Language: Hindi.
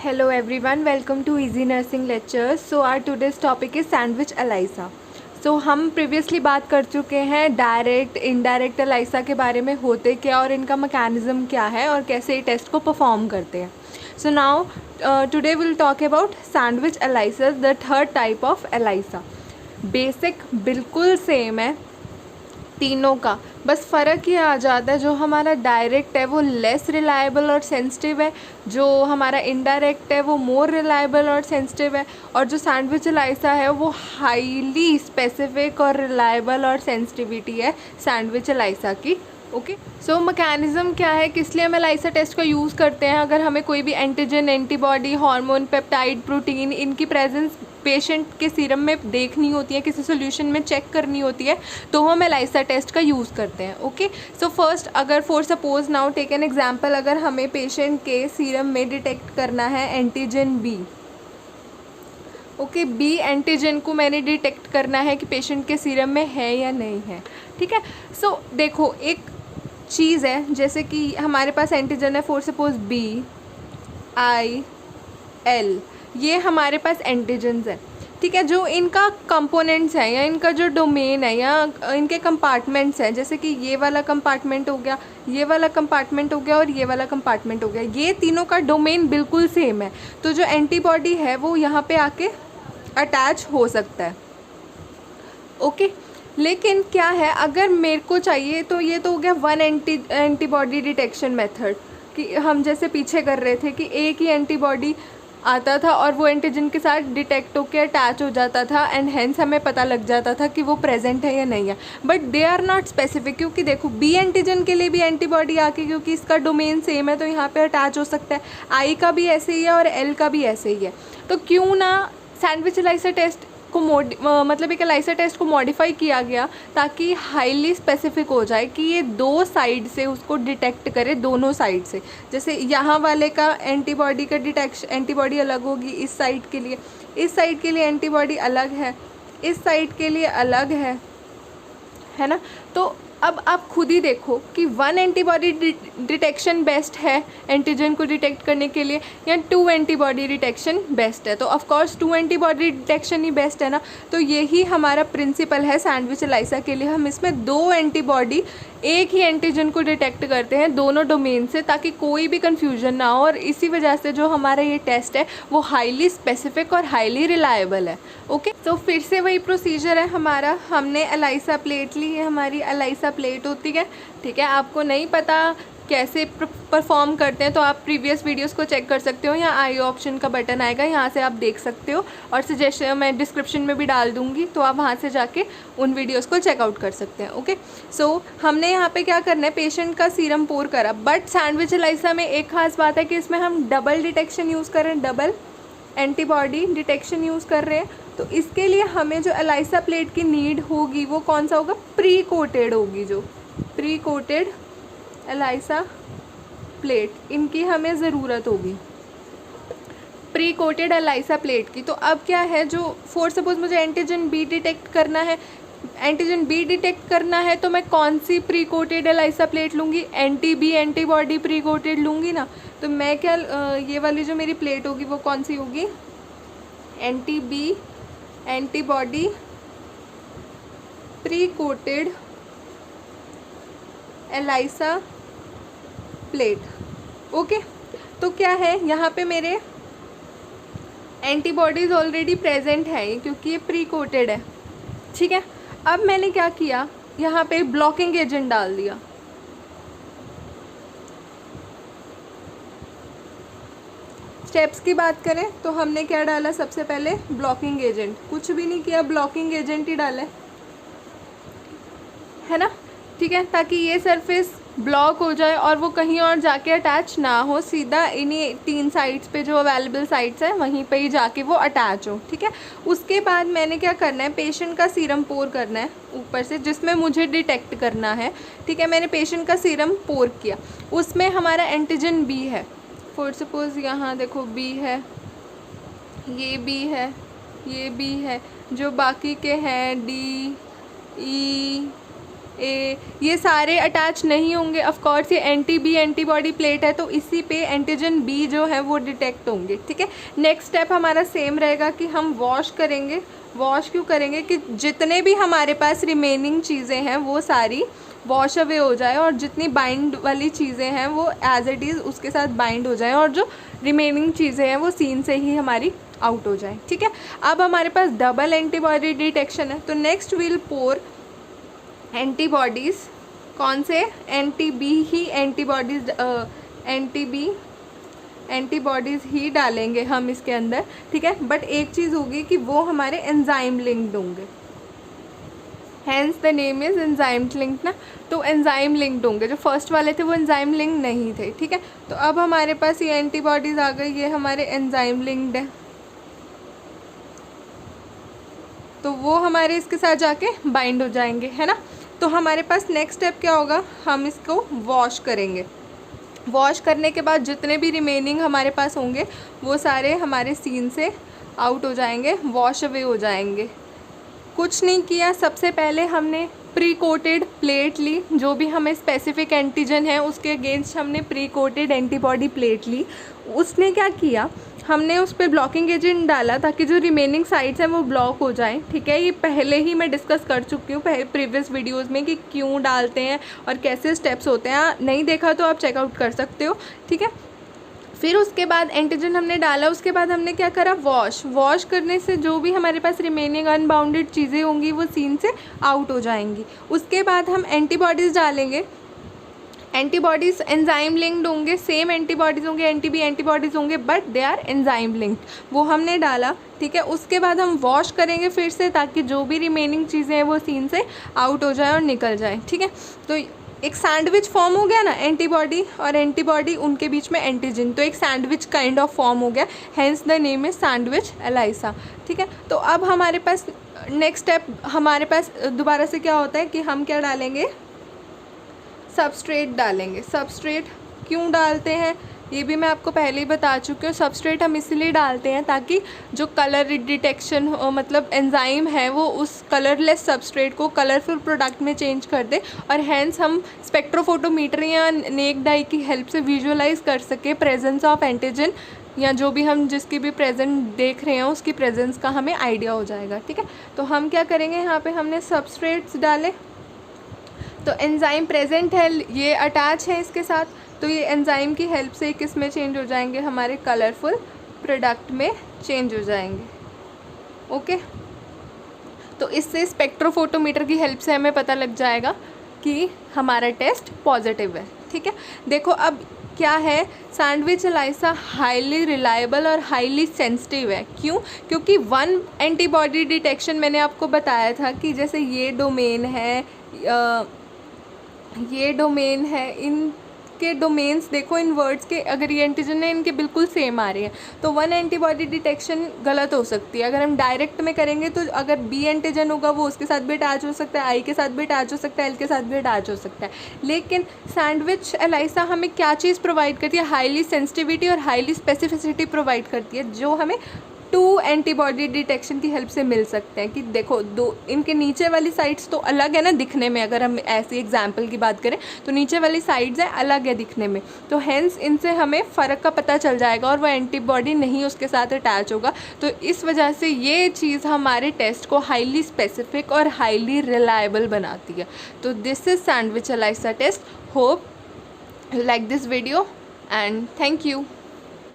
Hello everyone, welcome to Easy Nursing Lectures. So our today's topic is sandwich ELISA. So हम प्रीवियसली बात कर चुके हैं डायरेक्ट इनडायरेक्ट ELISA के बारे में होते क्या और इनका मैकेनिज़्म क्या है और कैसे ये टेस्ट को परफॉर्म करते हैं. So now today will talk about sandwich ELISA, the third type of ELISA. Basic बिल्कुल सेम है तीनों का, बस फ़र्क ये आ जाता है जो हमारा डायरेक्ट है वो लेस रिलायबल और सेंसिटिव है, जो हमारा इनडायरेक्ट है वो मोर रिलायबल और सेंसिटिव है, और जो सैंडविच ELISA है वो हाईली स्पेसिफिक और रिलायबल और सेंसिटिविटी है सैंडविच ELISA की. ओके, सो मैकेनिज़्म क्या है, किस लिए हम ELISA टेस्ट का यूज़ करते हैं. अगर हमें कोई भी antigen, antibody, hormone, peptide, protein, इनकी प्रेजेंस पेशेंट के सीरम में देखनी होती है, किसी सोल्यूशन में चेक करनी होती है, तो हम ELISA टेस्ट का यूज़ करते हैं. ओके, सो फर्स्ट अगर for suppose now take an example, अगर हमें पेशेंट के सीरम में डिटेक्ट करना है antigen B. Okay, B antigen को मैंने डिटेक्ट करना है कि पेशेंट के सीरम में है या नहीं है. ठीक है, सो देखो एक चीज़ है, जैसे कि हमारे पास एंटीजन है for suppose B, I, L, ये हमारे पास एंटीजन्स हैं. ठीक है, जो इनका कंपोनेंट्स हैं या इनका जो डोमेन है या इनके कंपार्टमेंट्स हैं, जैसे कि ये वाला कंपार्टमेंट हो गया, ये वाला कंपार्टमेंट हो गया और ये वाला कंपार्टमेंट हो गया, ये तीनों का डोमेन बिल्कुल सेम है. तो जो एंटीबॉडी है वो यहाँ पे आके अटैच हो सकता है. ओके, लेकिन क्या है, अगर मेरे को चाहिए तो ये तो हो गया वन एंटीबॉडी डिटेक्शन मेथड, कि हम जैसे पीछे कर रहे थे कि एक ही एंटीबॉडी आता था और वो एंटीजन के साथ डिटेक्ट होकर अटैच हो जाता था एंड हेंस हमें पता लग जाता था कि वो प्रेजेंट है या नहीं है. But they are not specific, क्योंकि देखो बी एंटीजन के लिए भी एंटीबॉडी आके, क्योंकि इसका डोमेन सेम है तो यहाँ पे अटैच हो सकता है. आई का भी ऐसे ही है और एल का भी ऐसे ही है. तो क्यों ना सैंडविच ELISA टेस्ट को मतलब एक ELISA टेस्ट को मॉडिफाई किया गया ताकि हाईली स्पेसिफिक हो जाए कि ये दो साइड से उसको डिटेक्ट करे, दोनों साइड से. जैसे यहाँ वाले का एंटीबॉडी का डिटेक्शन, एंटीबॉडी अलग होगी इस साइड के लिए, इस साइड के लिए एंटीबॉडी अलग है, इस साइड के लिए अलग है ना. तो अब आप खुद ही देखो कि वन एंटीबॉडी डिटेक्शन बेस्ट है एंटीजन को डिटेक्ट करने के लिए या टू एंटीबॉडी डिटेक्शन बेस्ट है. तो of course to antibody detection ही बेस्ट है ना. तो यही हमारा प्रिंसिपल है सैंडविच ELISA के लिए. हम इसमें दो एंटीबॉडी एक ही एंटीजन को डिटेक्ट करते हैं दोनों डोमेन से, ताकि कोई भी कन्फ्यूजन ना हो, और इसी वजह से जो हमारा ये टेस्ट है वो हाईली स्पेसिफिक और हाईली रिलायबल है. ओके, तो फिर से वही प्रोसीजर है हमारा. हमने ELISA प्लेट ली है, हमारी ELISA प्लेट होती है. ठीक है, आपको नहीं पता कैसे परफॉर्म करते हैं तो आप प्रीवियस वीडियोस को चेक कर सकते हो, या आई ऑप्शन का बटन आएगा, यहाँ से आप देख सकते हो, और सजेशन मैं डिस्क्रिप्शन में भी डाल दूँगी, तो आप वहाँ से जाके उन वीडियोस को चेकआउट कर सकते हैं. ओके, सो हमने यहाँ पे क्या करना है, पेशेंट का सीरम पोर करा. बट सैंडविच ELISA में एक खास बात है कि इसमें हम डबल डिटेक्शन यूज़ कर रहे हैं, डबल एंटीबॉडी डिटेक्शन यूज़ कर रहे हैं. तो इसके लिए हमें जो ELISA प्लेट की नीड होगी वो कौन सा होगा, प्री कोटेड होगी. जो प्री कोटेड ELISA प्लेट, इनकी हमें ज़रूरत होगी, प्री कोटेड ELISA प्लेट की. तो अब क्या है, जो फॉर सपोज मुझे एंटीजन बी डिटेक्ट करना है, एंटीजन बी डिटेक्ट करना है तो मैं कौन सी प्री कोटेड ELISA प्लेट लूँगी, anti B antibody pre coated लूँगी ना. तो मैं क्या ये वाली जो मेरी प्लेट होगी वो कौन सी होगी, anti B antibody pre coated ELISA plate. Okay, तो क्या है, यहाँ पे मेरे एंटीबॉडीज़ ऑलरेडी प्रेजेंट है क्योंकि ये प्री कोटेड है. ठीक है, अब मैंने क्या किया, यहाँ पे ब्लॉकिंग एजेंट डाल दिया. स्टेप्स की बात करें तो हमने क्या डाला, सबसे पहले ब्लॉकिंग एजेंट. कुछ भी नहीं किया, ब्लॉकिंग एजेंट ही डाला है ना. ठीक है, ताकि ये सरफेस ब्लॉक हो जाए और वो कहीं और जाके अटैच ना हो, सीधा इन्हीं तीन साइड्स पे जो अवेलेबल साइड्स हैं वहीं पे ही जाके वो अटैच हो. ठीक है, उसके बाद मैंने क्या करना है, पेशेंट का सीरम पोर करना है ऊपर से, जिसमें मुझे डिटेक्ट करना है. ठीक है, मैंने पेशेंट का सीरम पोर किया, उसमें हमारा एंटीजन बी है. फॉर सपोज यहाँ देखो बी है, ये बी है, ये बी है, जो बाकी के हैं डी, ई, ए, ये सारे अटैच नहीं होंगे। ऑफ कोर्स ये एंटी-बी एंटीबॉडी प्लेट है तो इसी पे एंटीजन बी जो है वो डिटेक्ट होंगे, ठीक है। नेक्स्ट स्टेप हमारा सेम रहेगा कि हम वॉश करेंगे। वॉश क्यों करेंगे कि जितने भी हमारे पास रिमेनिंग चीज़ें हैं वो सारी वॉश अवे हो जाए और जितनी बाइंड वाली चीज़ें हैं वो एज इट इज़ उसके साथ बाइंड हो जाए और जो रिमेनिंग चीज़ें हैं वो सीन से ही हमारी आउट हो जाए, ठीक है। अब हमारे पास डबल एंटीबॉडी डिटेक्शन है तो नेक्स्ट विल पोर एंटीबॉडीज़, कौन से, एंटी-बी ही एंटीबॉडीज़, एंटी-बी एंटीबॉडीज़ ही डालेंगे हम इसके अंदर, ठीक है। बट एक चीज़ होगी कि वो हमारे एंजाइम लिंक्ड होंगे, hence the name is enzyme linked ना। तो एंजाइम लिंक्ड होंगे, जो फर्स्ट वाले थे वो एंजाइम लिंक्ड नहीं थे, ठीक है। तो अब हमारे पास ये एंटीबॉडीज़ आ गई, ये हमारे एंजाइम लिंक्ड है तो वो हमारे इसके साथ जाके बाइंड हो जाएंगे, है ना। तो हमारे पास नेक्स्ट स्टेप क्या होगा, हम इसको वॉश करेंगे। वॉश करने के बाद जितने भी रिमेनिंग हमारे पास होंगे वो सारे हमारे सीन से आउट हो जाएंगे, वॉश अवे हो जाएंगे। कुछ नहीं किया, सबसे पहले हमने प्री कोटेड प्लेट ली, जो भी हमें स्पेसिफिक एंटीजन है उसके अगेंस्ट हमने प्री कोटेड एंटीबॉडी प्लेट ली। उसने क्या किया, हमने उस पर ब्लॉकिंग एजेंट डाला ताकि जो रिमेनिंग साइड्स हैं वो ब्लॉक हो जाएं, ठीक है। ये पहले ही मैं डिस्कस कर चुकी हूँ प्रीवियस वीडियोस में कि क्यों डालते हैं और कैसे स्टेप्स होते हैं, नहीं देखा तो आप चेकआउट कर सकते हो, ठीक है। फिर उसके बाद एंटीजन हमने डाला, उसके बाद हमने क्या करा, वॉश करने से जो भी हमारे पास रिमेनिंग अनबाउंडेड चीज़ें होंगी वो सीन से आउट हो जाएंगी। उसके बाद हम एंटीबॉडीज़ डालेंगे। एंटीबॉडीज़ एंजाइम लिंक्ड होंगे, सेम एंटीबॉडीज़ होंगे, एंटी-बी एंटीबॉडीज़ होंगे but they are enzyme linked, वो हमने डाला, ठीक है। उसके बाद हम वॉश करेंगे फिर से ताकि जो भी रिमेनिंग चीज़ें हैं वो सीन से आउट हो जाए और निकल जाए, ठीक है। तो एक सैंडविच फॉर्म हो गया ना, एंटीबॉडी और एंटीबॉडी उनके बीच में एंटीजन, तो एक सैंडविच काइंड ऑफ फॉर्म हो गया, hence the name is sandwich ELISA, ठीक है। तो अब हमारे पास नेक्स्ट स्टेप, हमारे पास दोबारा से क्या होता है कि हम क्या डालेंगे, सबस्ट्रेट डालेंगे। सबस्ट्रेट क्यों डालते हैं ये भी मैं आपको पहले ही बता चुकी हूँ। सबस्ट्रेट हम इसलिए डालते हैं ताकि जो कलर डिटेक्शन मतलब एंजाइम है वो उस कलरलेस सबस्ट्रेट को कलरफुल प्रोडक्ट में चेंज कर दे और हैंस हम स्पेक्ट्रोफोटोमीटर या नेक डाई की हेल्प से विजुअलाइज कर सके प्रेजेंस ऑफ एंटीजन या जो भी हम जिसकी भी प्रेजेंट देख रहे हैं उसकी प्रेजेंस का हमें आइडिया हो जाएगा, ठीक है। तो हम क्या करेंगे, यहाँ पे हमने सबस्ट्रेट्स डाले तो एंजाइम प्रेजेंट है, ये अटैच है इसके साथ, तो ये एंजाइम की हेल्प से किस में चेंज हो जाएंगे, हमारे कलरफुल प्रोडक्ट में चेंज हो जाएंगे, ओके। तो इससे स्पेक्ट्रोफोटोमीटर की हेल्प से हमें पता लग जाएगा कि हमारा टेस्ट पॉजिटिव है, ठीक है। देखो अब क्या है, सैंडविच एलाइसा हाईली रिलायबल और हाईली सेंसिटिव है। क्यों? क्योंकि वन एंटीबॉडी डिटेक्शन मैंने आपको बताया था कि जैसे ये डोमेन है, इनके डोमेन्स देखो, इन वर्ड्स के अगर ये एंटीजन है इनके बिल्कुल सेम आ रहे हैं तो वन एंटीबॉडी डिटेक्शन गलत हो सकती है। अगर हम डायरेक्ट में करेंगे तो अगर बी एंटीजन होगा वो उसके साथ भी अटैच हो सकता है, आई के साथ भी अटैच हो सकता है, एल के साथ भी अटैच हो सकता है। लेकिन सैंडविच एलाइसा हमें क्या चीज़ प्रोवाइड करती है, हाईली सेंसिटिविटी और हाईली स्पेसिफिसिटी प्रोवाइड करती है, जो हमें 2 एंटीबॉडी डिटेक्शन की हेल्प से मिल सकते हैं। कि देखो दो इनके नीचे वाली साइड्स तो अलग है ना दिखने में, अगर हम ऐसी एग्जांपल की बात करें तो नीचे वाली साइड्स हैं अलग है दिखने में, तो हैंस इनसे हमें फ़र्क का पता चल जाएगा और वो एंटीबॉडी नहीं उसके साथ अटैच होगा। तो इस वजह से ये चीज़ हमारे टेस्ट को हाईली स्पेसिफिक और हाईली रिलायबल बनाती है। तो this is sandwich ELISA test. Hope you like this video and thank you.